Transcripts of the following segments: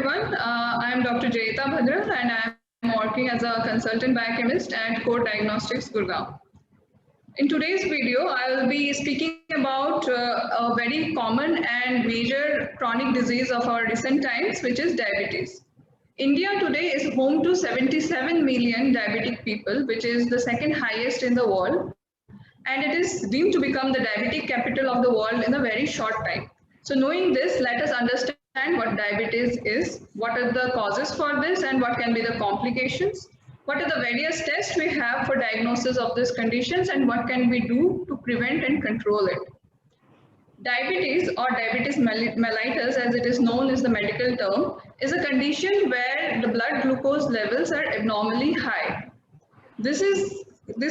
everyone. I am Dr. Jayita Bhadra and I am working as a consultant biochemist at Core Diagnostics, Gurgaon. In today's video, I will be speaking about a very common and major chronic disease of our recent times, which is diabetes. India today is home to 77 million diabetic people, which is the second highest in the world, and it is deemed to become the diabetic capital of the world in a very short time. So knowing this, let us understand what diabetes is, what are the causes for this, and what can be the complications. What are the various tests we have for diagnosis of these conditions, and what can we do to prevent and control it. Diabetes, or diabetes mellitus as it is known as the medical term, is a condition where the blood glucose levels are abnormally high. This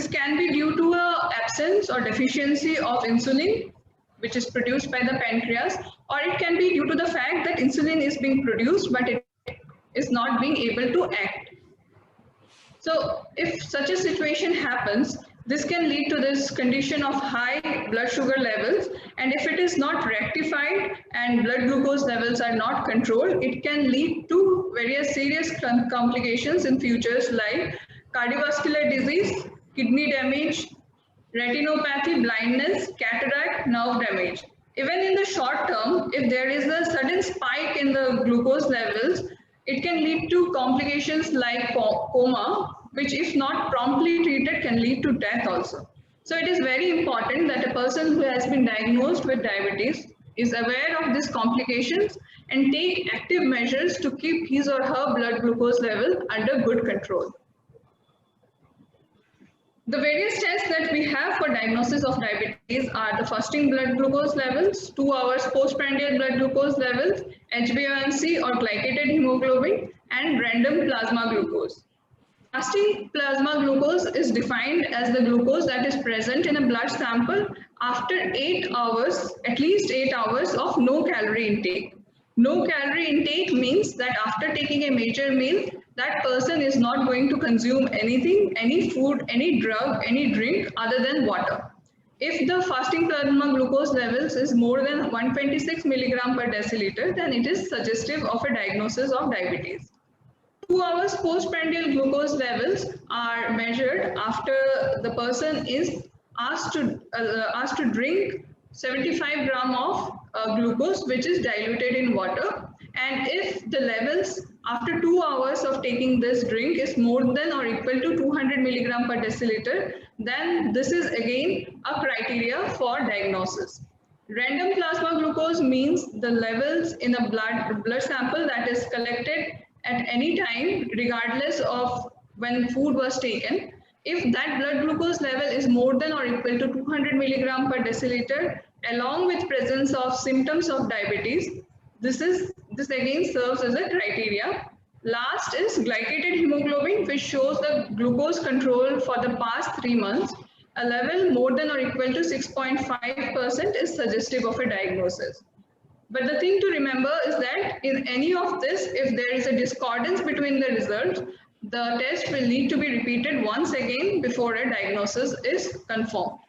can be due to an absence or deficiency of insulin, which is produced by the pancreas, or it can be due to the fact that insulin is being produced but it is not being able to act. So if such a situation happens, this can lead to this condition of high blood sugar levels, and if it is not rectified and blood glucose levels are not controlled, it can lead to various serious complications in futures like cardiovascular disease, kidney damage, retinopathy, blindness, cataract, nerve damage. Even in the short term, if there is a sudden spike in the glucose levels, it can lead to complications like coma, which if not promptly treated can lead to death also. So it is very important that a person who has been diagnosed with diabetes is aware of these complications and take active measures to keep his or her blood glucose level under good control. The various tests that we have for diagnosis of diabetes are the fasting blood glucose levels, 2 hours postprandial blood glucose levels, HbA1c or glycated hemoglobin, and random plasma glucose. Fasting plasma glucose is defined as the glucose that is present in a blood sample after 8 hours, at least 8 hours of no calorie intake. No calorie intake means that after taking a major meal, that person is not going to consume anything, any food, any drug, any drink other than water. If the fasting plasma glucose levels is more than 126 milligram per deciliter, then it is suggestive of a diagnosis of diabetes. 2 hours postprandial glucose levels are measured after the person is asked to drink 75 gram of glucose, which is diluted in water, and if the levels after 2 hours of taking this drink is more than or equal to 200 milligram per deciliter, then this is again a criteria for diagnosis. Random plasma glucose means the levels in a blood sample that is collected at any time regardless of when food was taken. If that blood glucose level is more than or equal to 200 milligram per deciliter along with presence of symptoms of diabetes, this again serves as a criteria. Last is glycated hemoglobin, which shows the glucose control for the past 3 months. A level more than or equal to 6.5% is suggestive of a diagnosis. But the thing to remember is that in any of this, if there is a discordance between the results, the test will need to be repeated once again before a diagnosis is confirmed.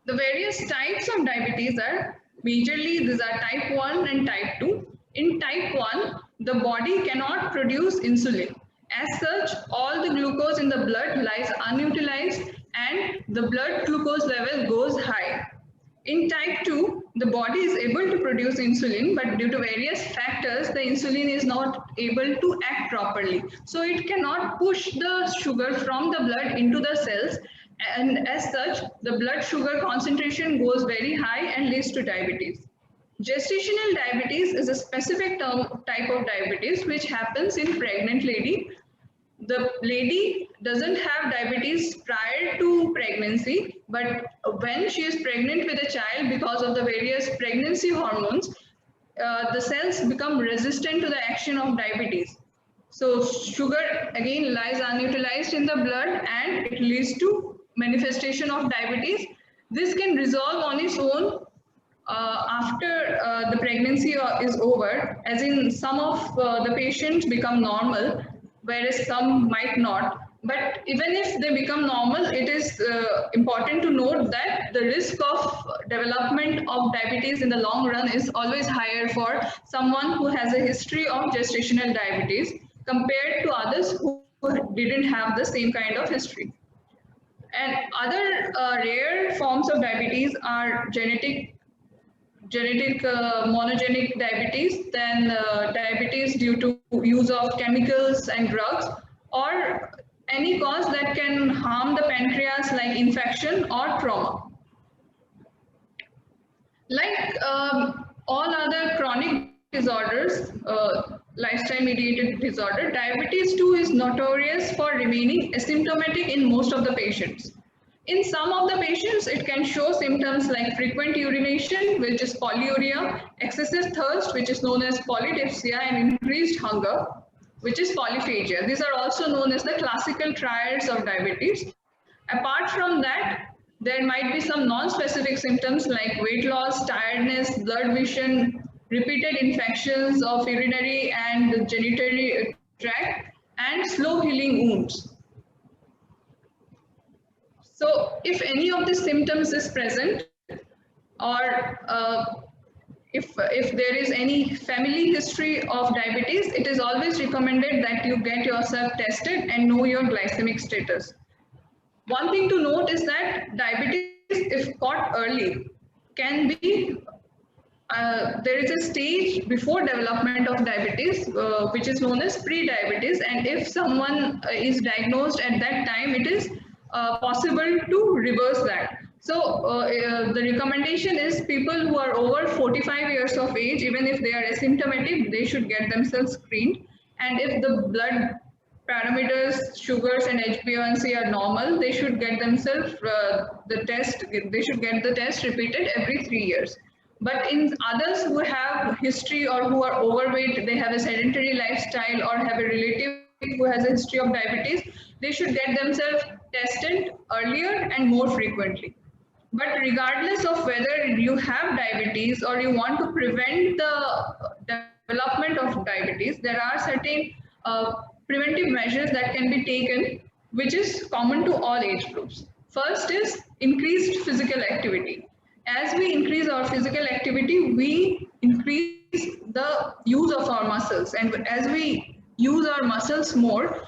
The various types of diabetes are majorly, these are type 1 and type 2. In type 1, the body cannot produce insulin. As such, all the glucose in the blood lies unutilized and the blood glucose level goes high. In type 2, the body is able to produce insulin, but due to various factors, the insulin is not able to act properly. So it cannot push the sugar from the blood into the cells, and as such, the blood sugar concentration goes very high and leads to diabetes. Gestational diabetes is a specific type of diabetes which happens in pregnant lady. The lady doesn't have diabetes prior to pregnancy, but when she is pregnant with a child, because of the various pregnancy hormones, the cells become resistant to the action of diabetes. So sugar again lies unutilized in the blood and it leads to manifestation of diabetes. This can resolve on its own after the pregnancy is over, as in some of the patients become normal, whereas some might not. But even if they become normal, it is important to note that the risk of development of diabetes in the long run is always higher for someone who has a history of gestational diabetes compared to others who didn't have the same kind of history. And other rare forms of diabetes are genetic monogenic diabetes, then diabetes due to use of chemicals and drugs, or any cause that can harm the pancreas like infection or trauma. Like all other chronic disorders, lifestyle mediated disorder, diabetes too is notorious for remaining asymptomatic in most of the patients. In some of the patients, it can show symptoms like frequent urination, which is polyuria, excessive thirst, which is known as polydipsia, and increased hunger, which is polyphagia. These are also known as the classical triads of diabetes. Apart from that, there might be some non-specific symptoms like weight loss, tiredness, blurred vision, repeated infections of urinary and genitourinary tract, and slow healing wounds. So if any of these symptoms is present, or if there is any family history of diabetes, it is always recommended that you get yourself tested and know your glycemic status. One thing to note is that diabetes, if caught early, can be, there is a stage before development of diabetes, which is known as pre-diabetes. And if someone is diagnosed at that time, it is possible to reverse that. So the recommendation is people who are over 45 years of age, even if they are asymptomatic, they should get themselves screened. And if the blood parameters, sugars and HbA1c are normal, they should get themselves the test, they should get the test repeated every 3 years. But in others who have history or who are overweight, they have a sedentary lifestyle or have a relative who has a history of diabetes, they should get themselves tested earlier and more frequently. But regardless of whether you have diabetes or you want to prevent the development of diabetes, there are certain preventive measures that can be taken, which is common to all age groups. First is increased physical activity. As we increase our physical activity, we increase the use of our muscles. And as we use our muscles more,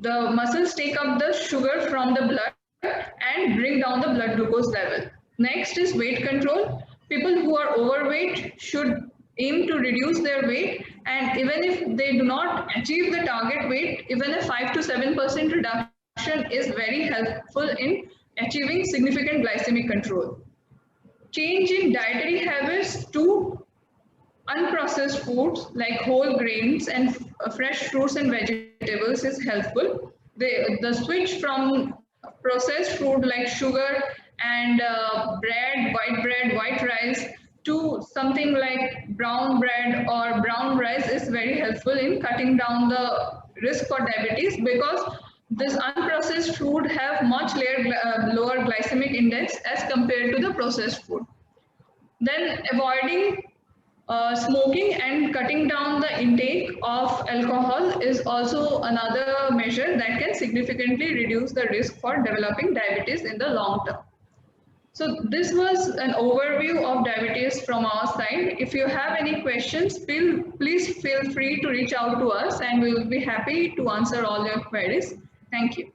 the muscles take up the sugar from the blood and bring down the blood glucose level. Next is weight control. People who are overweight should aim to reduce their weight, and even if they do not achieve the target weight, even a 5 to 7% reduction is very helpful in achieving significant glycemic control. Change in dietary habits to unprocessed foods like whole grains and fresh fruits and vegetables is helpful. The switch from processed food like sugar and bread, white rice, to something like brown bread or brown rice is very helpful in cutting down the risk for diabetes, because this unprocessed food have much lower glycemic index as compared to the processed food. Then avoiding smoking and cutting down the intake of alcohol is also another measure that can significantly reduce the risk for developing diabetes in the long term. So this was an overview of diabetes from our side. If you have any questions, please feel free to reach out to us and we will be happy to answer all your queries. Thank you.